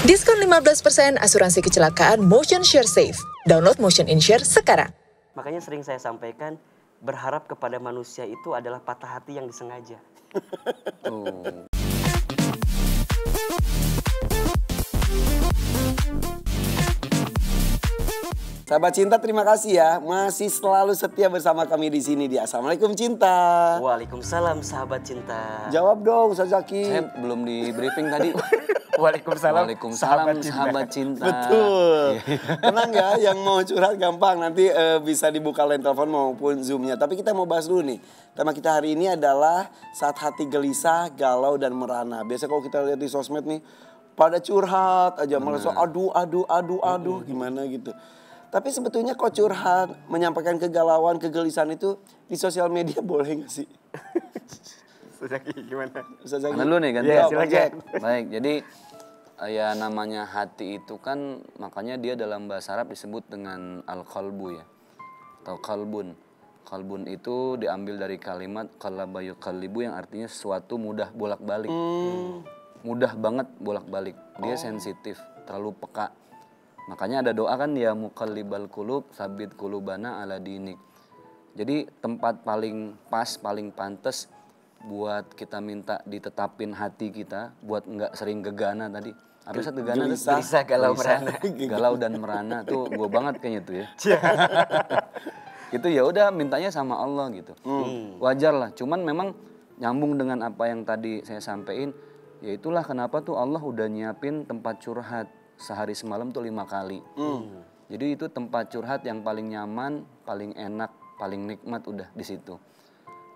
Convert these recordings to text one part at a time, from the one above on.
Diskon 15% asuransi kecelakaan Motion Share Safe. Download Motion Insure sekarang. Makanya sering saya sampaikan, berharap kepada manusia itu adalah patah hati yang disengaja. Sahabat Cinta, terima kasih ya. Masih selalu setia bersama kami di sini di Assalamualaikum Cinta. Waalaikumsalam sahabat cinta. Jawab dong Ustaz Zaki. Saya belum di briefing tadi. Waalaikumsalam Sahabat cinta. Betul. Tenang ya, yang mau curhat gampang. Nanti bisa dibuka line telepon maupun Zoom-nya. Tapi kita mau bahas dulu nih. Tema kita hari ini adalah saat hati gelisah, galau, dan merana. Biasa kalau kita lihat di sosmed nih, pada curhat aja. Malah so aduh, gimana gitu. Tapi sebetulnya kok curhat, menyampaikan kegalauan, kegelisahan itu di sosial media boleh gak sih? Ustaz Zaki gimana? Ustaz Zaki. Mana dulu nih ganti. Ya, silakan. Baik, jadi ya namanya hati itu kan makanya dia dalam bahasa Arab disebut dengan al-qalbu ya. Atau qalbun. Qalbun itu diambil dari kalimat qalaba yuqallibu yang artinya sesuatu mudah bolak-balik. Mudah banget bolak-balik. Dia sensitif, terlalu peka. Makanya ada doa kan ya muqallibal qulub sabit qulubana ala dinik. Jadi tempat paling pas, paling pantas buat kita minta ditetapin hati kita, buat nggak sering gegana tadi. Apa sih gegana? Gelisah, galau, merana. Galau dan merana tuh gue banget kayaknya tuh ya. Itu ya udah mintanya sama Allah gitu. Wajar lah. Cuman memang nyambung dengan apa yang tadi saya sampaikan. Ya itulah kenapa tuh Allah udah nyiapin tempat curhat. Sehari semalam tuh 5 kali. Jadi itu tempat curhat yang paling nyaman, paling enak, paling nikmat udah di situ.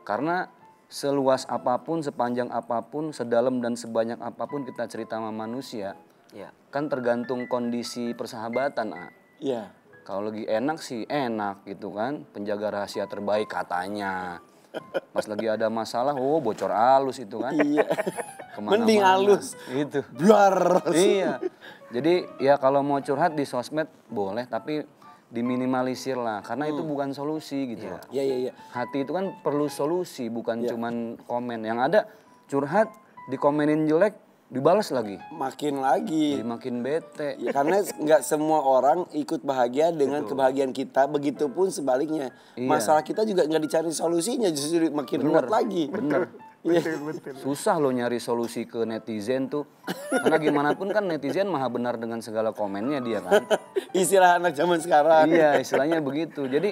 Karena seluas apapun, sepanjang apapun, sedalam dan sebanyak apapun kita cerita sama manusia, ya kan tergantung kondisi persahabatan. Iya. Kalau lagi enak sih enak gitu kan, penjaga rahasia terbaik katanya. Pas lagi ada masalah, bocor halus itu kan. Iya. Mending halus. Itu. Biar. Iya. Jadi ya kalau mau curhat di sosmed boleh, tapi diminimalisir lah. Karena itu bukan solusi gitu loh. Iya. Hati itu kan perlu solusi, bukan cuman komen. Yang ada curhat, dikomenin jelek, dibalas lagi. Makin lagi. Jadi makin bete. Ya, karena nggak semua orang ikut bahagia dengan kebahagiaan kita. Begitupun sebaliknya. Iya. Masalah kita juga nggak dicari solusinya, justru makin ruwet lagi. Bener. Betul. Susah loh nyari solusi ke netizen tuh. Karena gimana pun kan netizen maha benar dengan segala komennya dia kan. Istilah anak zaman sekarang. Iya, istilahnya begitu. Jadi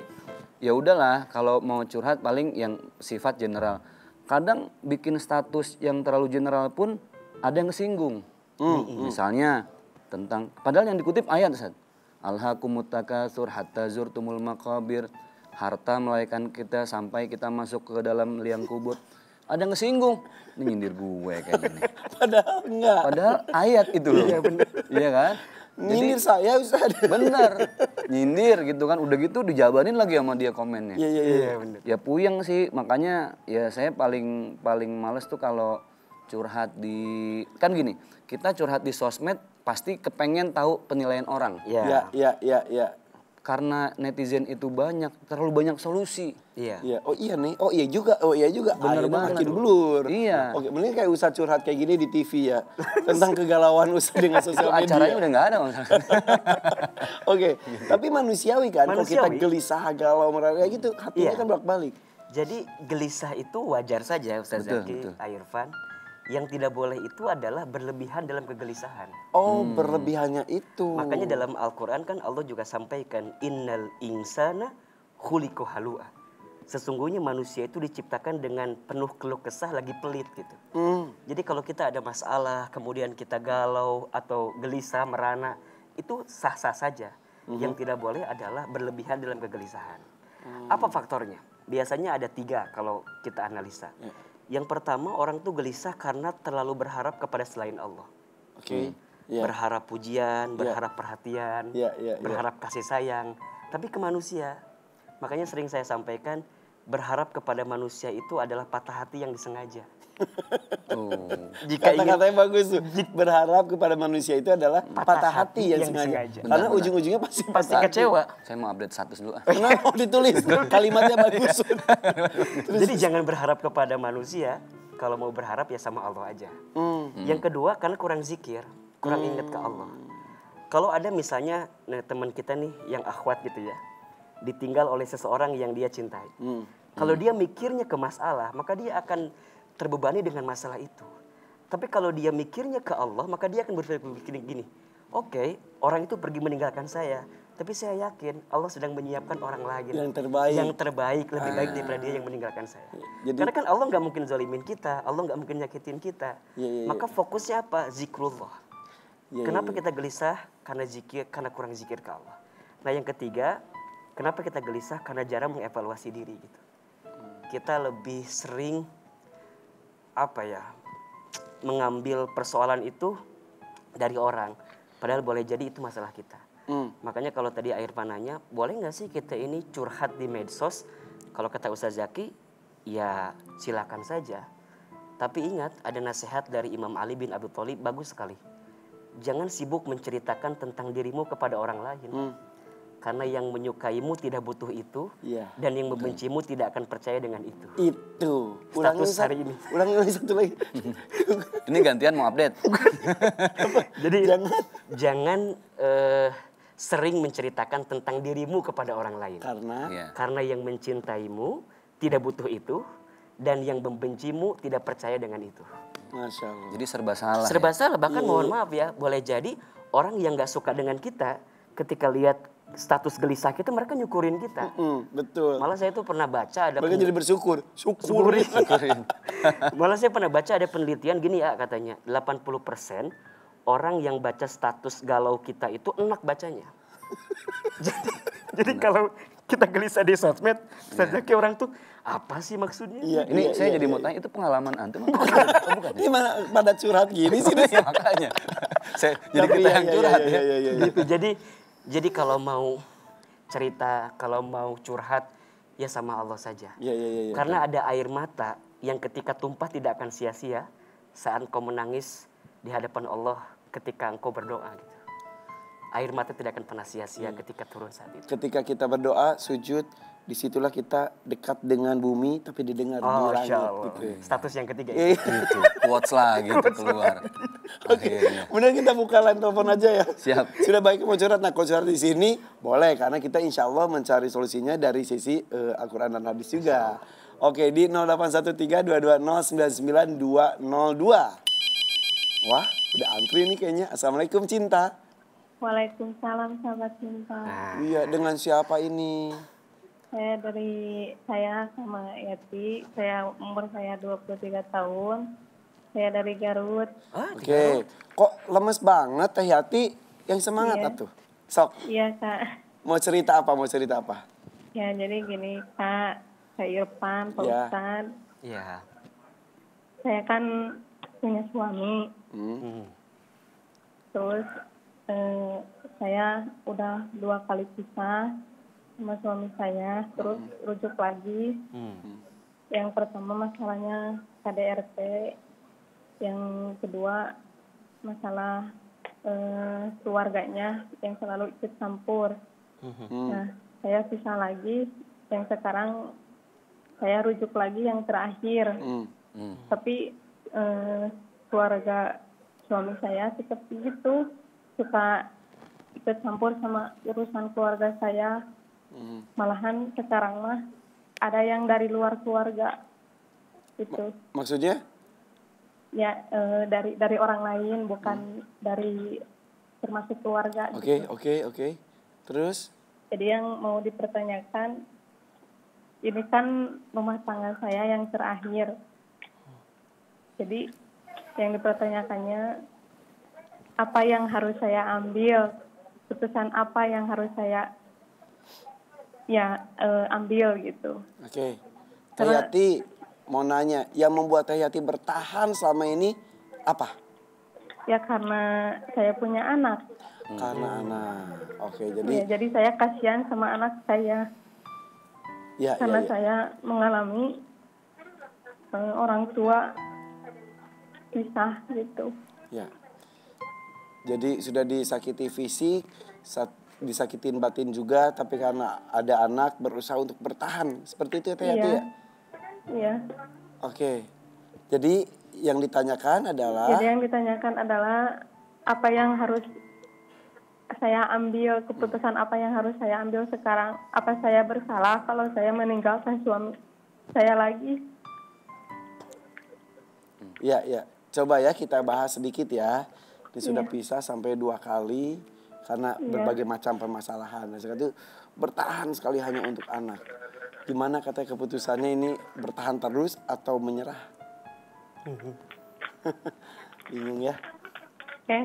ya udahlah kalau mau curhat paling yang sifat general. Kadang bikin status yang terlalu general pun ada yang kesinggung. Misalnya tentang, padahal yang dikutip ayat Ustaz. Alhaakumut takatsur hatta zurtumul maqabir. Harta melahirkan kita sampai kita masuk ke dalam liang kubur. Ada yang kesinggung. Ini nyindir gue kayak gini. Padahal enggak. Padahal ayat itu loh. Iya bener. Iya kan? Nyindir saya Ustaz. Bener. Nyindir gitu kan. Udah gitu dijabarin lagi sama dia komennya. Iya bener. Ya puyeng sih. Makanya ya saya paling males tuh kalau curhat di, kan gini, kita curhat di sosmed pasti kepengen tahu penilaian orang. Iya. Karena netizen itu banyak, terlalu banyak solusi. Iya. Oh iya nih, oh iya juga. Bener banget. Makin blur. Iya. Oke, mending kayak Ustaz curhat kayak gini di TV ya. Tentang kegalauan Ustaz dengan sosial media. Acaranya udah gak ada. Oke, tapi manusiawi kan. Kalau kita Manusiawi. gelisah, galau, merana kayak gitu, hatinya kan bolak-balik. Jadi gelisah itu wajar saja Ustaz Zaki, betul. Irfan. Yang tidak boleh itu adalah berlebihan dalam kegelisahan. Oh, berlebihannya itu. Makanya dalam Al-Quran kan Allah juga sampaikan innal insana khuliqa halu'a. Sesungguhnya manusia itu diciptakan dengan penuh keluh kesah, lagi pelit gitu. Jadi kalau kita ada masalah, kemudian kita galau atau gelisah, merana, itu sah-sah saja. Yang tidak boleh adalah berlebihan dalam kegelisahan. Apa faktornya? Biasanya ada 3 kalau kita analisa. Yang pertama, orang tuh gelisah karena terlalu berharap kepada selain Allah. Oke. Berharap pujian, berharap perhatian, berharap kasih sayang. Tapi ke manusia. Makanya sering saya sampaikan, berharap kepada manusia itu adalah patah hati yang disengaja. Kata-katanya bagus tuh. Berharap kepada manusia itu adalah patah hati yang sengaja. Karena ujung-ujungnya pasti kecewa. Saya mau update status dulu. Kenapa mau ditulis? Kalimatnya bagus. Jadi jangan berharap kepada manusia. Kalau mau berharap ya sama Allah aja. Yang kedua, karena kurang zikir. kurang ingat ke Allah. Kalau ada misalnya teman kita nih yang akhwat gitu ya, ditinggal oleh seseorang yang dia cintai. Kalau dia mikirnya ke masalah, maka dia akan terbebani dengan masalah itu. Tapi kalau dia mikirnya ke Allah, maka dia akan berpikir gini, oke, orang itu pergi meninggalkan saya, tapi saya yakin Allah sedang menyiapkan orang lain Yang terbaik. yang terbaik, lebih baik daripada dia yang meninggalkan saya. Jadi- Karena kan Allah nggak mungkin zalimin kita, Allah nggak mungkin nyakitin kita. Iya. Maka fokusnya apa? Zikrullah. Iya, Kenapa iya. kita gelisah? Karena zikir, karena kurang zikir ke Allah. Nah yang ketiga, kenapa kita gelisah? Karena jarang mengevaluasi diri gitu. Kita lebih sering mengambil persoalan itu dari orang. Padahal boleh jadi itu masalah kita. Makanya kalau tadi Irfan nanya, boleh nggak sih kita ini curhat di medsos? Kalau kata Ustaz Zaki, ya silakan saja. Tapi ingat, ada nasihat dari Imam Ali bin Abi Thalib bagus sekali. Jangan sibuk menceritakan tentang dirimu kepada orang lain. Karena yang menyukaimu tidak butuh itu, Iya. dan yang membencimu tidak akan percaya dengan itu. Itu. Status hari ini. Ulangi lagi satu lagi. Ini gantian mau update. Jadi jangan sering menceritakan tentang dirimu kepada orang lain. Karena Iya. Karena yang mencintaimu tidak butuh itu, dan yang membencimu tidak percaya dengan itu. Masya Allah. Jadi serba salah. Serba ya? salah, bahkan mohon maaf ya, boleh jadi orang yang gak suka dengan kita, ketika lihat status gelisah kita, mereka nyukurin kita. Betul. Malah saya tuh pernah baca ada Mereka jadi bersyukur. Syukuri. Syukurin. Malah saya pernah baca ada penelitian gini ya, katanya 80% orang yang baca status galau kita itu enak bacanya. jadi kalau kita gelisah di sosmed, saja kayak orang tuh apa sih maksudnya? Iya, Ini saya jadi mau tanya, itu pengalaman antum? Oh, bukan. Ini mana pada curhat gini sih? Ya, makanya. Jadi Tapi kita iya, yang iya, curhat iya, ya. iya, iya. Gitu. Jadi kalau mau cerita, kalau mau curhat, ya sama Allah saja. Iya. Karena ada air mata yang ketika tumpah tidak akan sia-sia saat engkau menangis di hadapan Allah ketika engkau berdoa gitu. Air mata tidak akan pernah sia-sia ketika turun saat itu. Ketika kita berdoa, sujud, disitulah kita dekat dengan bumi, tapi didengar di Oh, langit. Masya Allah. Gitu. Status yang ketiga Iya. itu. Gitu. Quotes lah gitu keluar. Akhirnya. Kemudian kita buka line telepon aja ya. Siap. Sudah baik mau curhat. Nah, kalau curhat di sini boleh karena kita insya Allah mencari solusinya dari sisi Al-Quran dan hadis juga. Oke, di 0813-220-99202. Wah, udah antri nih kayaknya. Assalamualaikum cinta. Waalaikumsalam sahabat cinta. Iya, dengan siapa ini? Saya sama Yati. Umur saya 23 tahun. Saya dari Garut. Oke, kok lemes banget Teh Yati? Yang semangat Iya. atuh. Sok, Iya Kak. mau cerita apa? Ya jadi gini Kak Irfan, Pak Ya. Ustadz. Iya. Saya kan punya suami. Terus saya udah 2 kali pisah sama suami saya. Terus rujuk lagi. Yang pertama masalahnya KDRT. Yang kedua masalah keluarganya yang selalu ikut campur. Nah, saya pisah lagi. Yang sekarang saya rujuk lagi yang terakhir. Tapi keluarga suami saya seperti itu, suka ikut campur sama urusan keluarga saya. Malahan sekarang mah ada yang dari luar keluarga itu. Maksudnya? Ya dari orang lain, bukan dari termasuk keluarga. Oke. Gitu. Terus? Jadi yang mau dipertanyakan, ini kan rumah tangga saya yang terakhir. Jadi yang dipertanyakannya, apa yang harus saya ambil, putusan apa yang harus saya ambil gitu. Oke. Teh Yati mau nanya, yang membuat Teh Yati bertahan selama ini apa? Ya karena saya punya anak. Karena anak. Oke, Ya, jadi saya kasihan sama anak saya. Karena saya mengalami orang tua pisah gitu. Ya. Jadi sudah disakiti fisik, disakitin batin juga, tapi karena ada anak berusaha untuk bertahan. Seperti itu ya Teh Yati ya? Iya. Oke. Jadi yang ditanyakan adalah Jadi yang ditanyakan adalah apa yang harus saya ambil, keputusan apa yang harus saya ambil sekarang. Apa saya bersalah kalau saya meninggalkan suami saya lagi? Ya, ya. Coba ya kita bahas sedikit ya. Ini sudah Iya. pisah sampai 2 kali karena berbagai macam permasalahan. Nah, sekarang itu bertahan sekali hanya untuk anak. Gimana katanya keputusannya ini, bertahan terus atau menyerah? Bingung ya. Oke.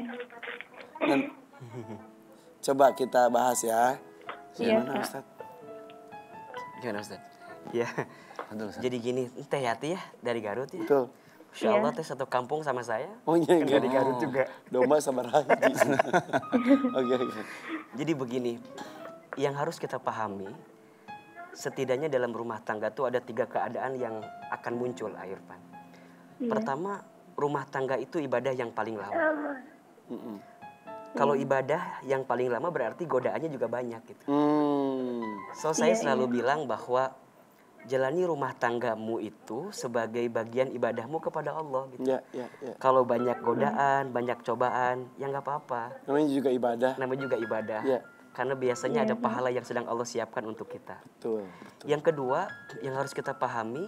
Dan coba kita bahas ya. Iya, Gimana Kak. Ustadz? Gimana Ustaz? Ya. Betul, Ustaz. Jadi gini, Teh Yati ya dari Garut ya. Betul. Masya Allah teh satu kampung sama saya. Oh iya, Kan dari Garut juga. Domba sama haji. Oke, oke. Jadi begini, yang harus kita pahami, setidaknya dalam rumah tangga tuh ada 3 keadaan yang akan muncul, Irfan. Pertama, rumah tangga itu ibadah yang paling lama. Kalau ibadah yang paling lama berarti godaannya juga banyak gitu. So saya selalu bilang bahwa jalani rumah tanggamu itu sebagai bagian ibadahmu kepada Allah gitu. Ya, ya, ya. Kalau banyak godaan, banyak cobaan, ya nggak apa-apa. Namanya juga ibadah. Namanya juga ibadah. Ya. Karena biasanya ada pahala yang sedang Allah siapkan untuk kita. Betul, betul. Yang kedua, yang harus kita pahami,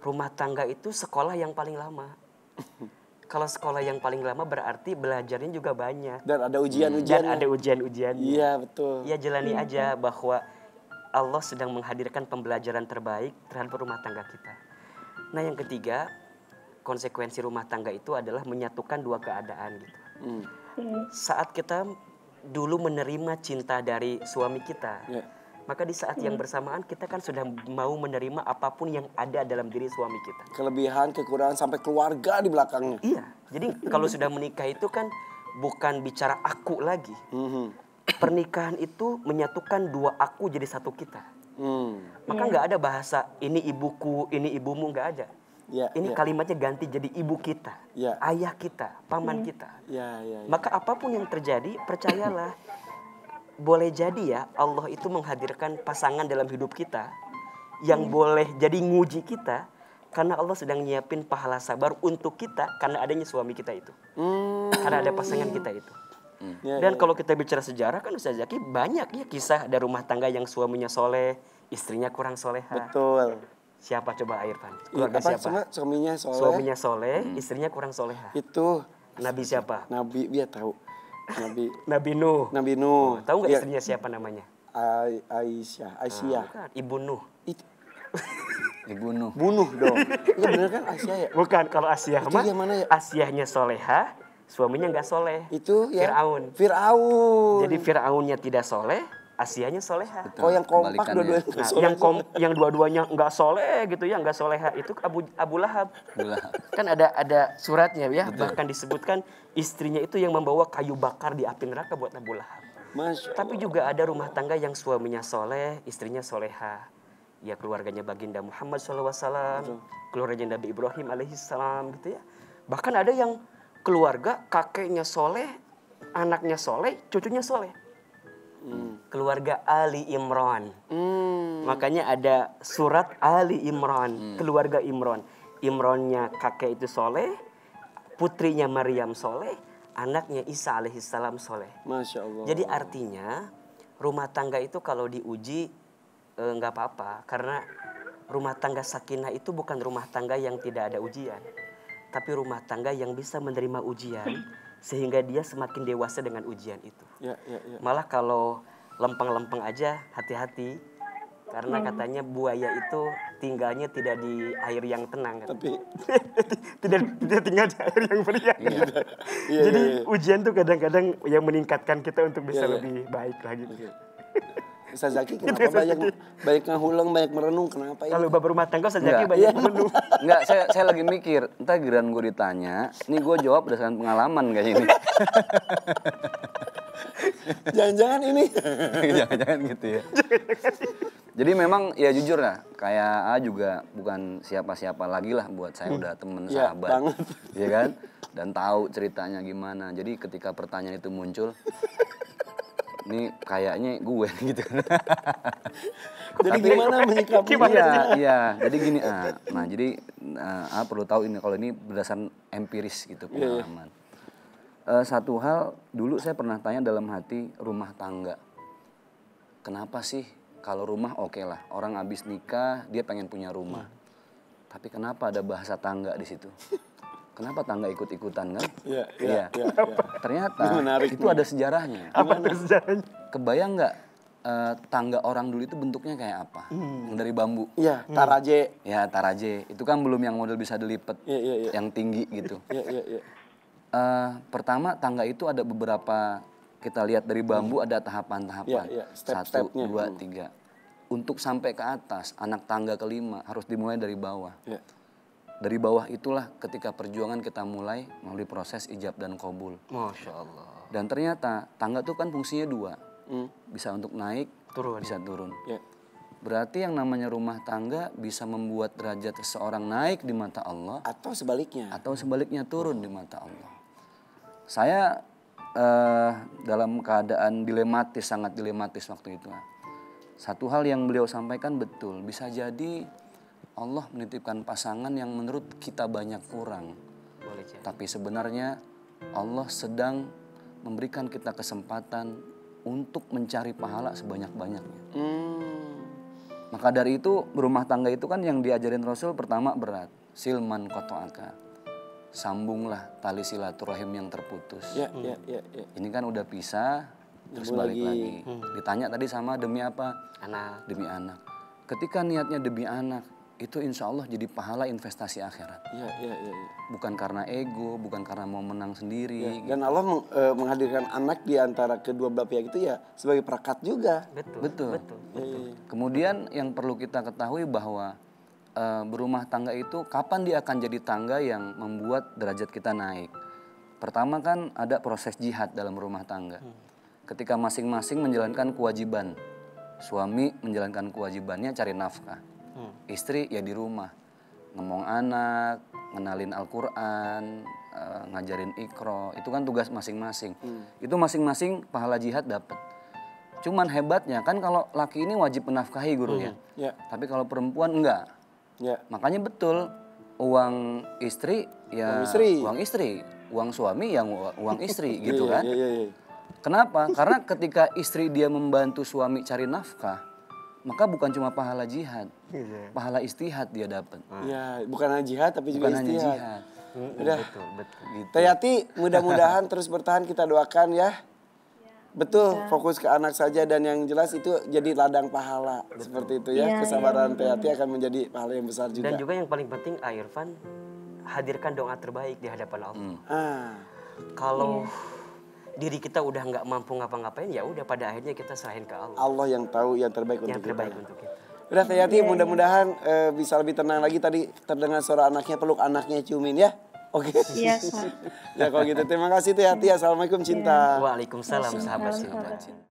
rumah tangga itu sekolah yang paling lama. Kalau sekolah yang paling lama berarti belajarnya juga banyak. Dan ada ujian-ujian. Dan ada ujian-ujiannya. Iya, betul. Ya jalani aja bahwa Allah sedang menghadirkan pembelajaran terbaik terhadap rumah tangga kita. Nah yang ketiga, konsekuensi rumah tangga itu adalah menyatukan 2 keadaan gitu. Saat kita dulu menerima cinta dari suami kita, Ya. maka di saat yang bersamaan kita kan sudah mau menerima apapun yang ada dalam diri suami kita. Kelebihan, kekurangan, sampai keluarga di belakangnya. Iya, jadi kalau sudah menikah itu kan bukan bicara aku lagi. Pernikahan itu menyatukan 2 aku jadi 1 kita. Maka nggak ada bahasa ini ibuku, ini ibumu, nggak ada. Ya, Ini ya. kalimatnya ganti jadi ibu kita, Ya. ayah kita, paman kita. Ya, ya, ya. Maka apapun yang terjadi, percayalah, boleh jadi ya Allah itu menghadirkan pasangan dalam hidup kita yang boleh jadi nguji kita, karena Allah sedang nyiapin pahala sabar untuk kita karena adanya suami kita itu, karena ada pasangan kita itu. Ya, Dan ya. kalau kita bicara sejarah kan Ustaz Zaki banyak ya kisah ada rumah tangga yang suaminya soleh, istrinya kurang soleha. Betul. Siapa coba Irfan? Iya, Keluarga apa, siapa? suaminya soleh. Suaminya soleh, istrinya kurang soleha. Itu Nabi siapa? Nabi, dia tahu. Nabi Nabi Nuh. Nabi Nuh. Tahu nggak Ya, istrinya siapa namanya? Aisyah. Bukan, Ibu Nuh. Itu Dibunuh. bunuh dong. Iya bener kan Aisyah ya? Bukan, kalau Asyah Itu mah yang mana ya? Asyahnya soleha, suaminya nggak soleh. Itu ya. Fir'aun. Fir'aun. Jadi Fir'aunnya tidak soleh, Asyahnya soleha. Oh yang kompak Kebalikannya. dua-duanya. Nah, soleh yang dua-duanya nggak soleh gitu ya, nggak soleha itu Abu Lahab. Kan ada suratnya ya, bahkan disebutkan istrinya itu yang membawa kayu bakar di api neraka buat Abu Lahab. Masya Allah. Tapi juga ada rumah tangga yang suaminya soleh, istrinya soleha. Ya keluarganya baginda Muhammad SAW, keluarganya Nabi Ibrahim alaihissalam gitu ya. Bahkan ada yang keluarga kakeknya soleh, anaknya soleh, cucunya soleh. Keluarga Ali Imran. Makanya ada surat Ali Imran, keluarga Imran. Imrannya kakek itu soleh, putrinya Maryam soleh, anaknya Isa alaihissalam soleh. Masya Allah. Jadi artinya rumah tangga itu kalau diuji nggak apa-apa, karena rumah tangga sakinah itu bukan rumah tangga yang tidak ada ujian, tapi rumah tangga yang bisa menerima ujian sehingga dia semakin dewasa dengan ujian itu. Ya, ya, ya. Malah kalau lempeng-lempeng aja hati-hati, karena katanya buaya itu tinggalnya tidak di air yang tenang. Tapi tidak tinggal di air yang meriah. Gitu. Iya, Jadi iya, iya. ujian tuh kadang-kadang yang meningkatkan kita untuk bisa Iya, iya. lebih baik lagi. Ustaz Zaki kenapa banyak ngahuleng, banyak merenung, kenapa ya? Kalau bab rumah tangga Ustaz Zaki Enggak. banyak menung. Enggak, saya lagi mikir, entah giliran gue ditanya, ini gue jawab berdasarkan pengalaman kayaknya ini. Jangan-jangan ini. Jangan-jangan gitu ya. Jadi memang ya jujur lah, kayak A juga bukan siapa-siapa lagi lah buat saya, udah temen Ya, sahabat. banget. Iya kan? Dan tahu ceritanya gimana. Jadi ketika pertanyaan itu muncul, ini kayaknya gue gitu. Jadi gimana menyikapinya? Iya. Jadi gini nah jadi A perlu tahu ini kalau ini berdasarkan empiris gitu pengalaman. Satu hal, dulu saya pernah tanya dalam hati rumah tangga. Kenapa sih kalau rumah oke lah, orang habis nikah dia pengen punya rumah. Tapi kenapa ada bahasa tangga di situ? Kenapa tangga ikut-ikutan kan? Iya. Ternyata Menarik itu ada sejarahnya. Apa tuh sejarahnya? Kebayang nggak tangga orang dulu itu bentuknya kayak apa? Yang dari bambu. Iya, taraje. Ya taraje. Itu kan belum yang model bisa dilipat, Iya. yang tinggi gitu. Iya. Pertama tangga itu ada beberapa, kita lihat dari bambu ada tahapan-tahapan. Iya, 1, step-stepnya. 2, 3. Untuk sampai ke atas, anak tangga kelima harus dimulai dari bawah. Iya. Dari bawah itulah ketika perjuangan kita mulai melalui proses ijab dan qabul. Masya Allah. Dan ternyata tangga itu kan fungsinya 2. Bisa untuk naik, Turun. bisa turun. Iya. Berarti yang namanya rumah tangga bisa membuat derajat seseorang naik di mata Allah Atau sebaliknya. atau sebaliknya turun di mata Allah. Saya dalam keadaan dilematis, sangat dilematis waktu itu. Satu hal yang beliau sampaikan betul, bisa jadi Allah menitipkan pasangan yang menurut kita banyak kurang. Boleh jadi. Tapi sebenarnya Allah sedang memberikan kita kesempatan untuk mencari pahala sebanyak-banyaknya. Maka dari itu berumah tangga itu kan yang diajarin Rasul pertama berat. Silman kotoaka. Sambunglah tali silaturahim yang terputus. Iya. Ini kan udah pisah, terus balik lagi. Ditanya tadi sama demi apa? Anak. Demi anak. Ketika niatnya demi anak, itu insya Allah jadi pahala investasi akhirat. Iya. Bukan karena ego, bukan karena mau menang sendiri. Dan Allah menghadirkan anak di antara kedua belah pihak itu ya sebagai perekat juga. Betul. Kemudian yang perlu kita ketahui bahwa berumah tangga itu kapan dia akan jadi tangga yang membuat derajat kita naik. Pertama kan ada proses jihad dalam rumah tangga. Ketika masing-masing menjalankan kewajiban. Suami menjalankan kewajibannya cari nafkah. Istri ya di rumah. Ngomong anak, ngenalin Al-Quran, ngajarin Iqra. Itu kan tugas masing-masing. Itu masing-masing pahala jihad dapat. Cuman hebatnya kan kalau laki ini wajib menafkahi guru ya. Tapi kalau perempuan enggak. Ya. Makanya betul uang istri ya uang istri, uang suami yang uang istri gitu kan. Iya. Kenapa? Karena ketika istri dia membantu suami cari nafkah, maka bukan cuma pahala jihad, pahala istihad dia dapat. Ya, bukan hanya jihad tapi juga Bukan hanya istihad. jihad. Udah. Betul. Gitu. Teh Yati, mudah-mudahan terus bertahan, kita doakan ya. Betul, fokus ke anak saja dan yang jelas itu jadi ladang pahala. Seperti itu ya, kesabaran Teh Yati akan menjadi pahala yang besar juga. Dan juga yang paling penting Irfan, hadirkan doa terbaik di hadapan Allah. Kalau diri kita udah nggak mampu ngapa-ngapain, ya udah pada akhirnya kita serahin ke Allah. Allah yang tahu yang terbaik Yang untuk terbaik kita. untuk kita. Udah Teh Yati, mudah-mudahan bisa lebih tenang lagi. Tadi terdengar suara anaknya, peluk anaknya, ciumin ya. Oke. Iya, Kak. Ya kalau gitu terima kasih Teh Yati. Assalamualaikum cinta. Waalaikumsalam sahabat cinta. Sahabat cinta.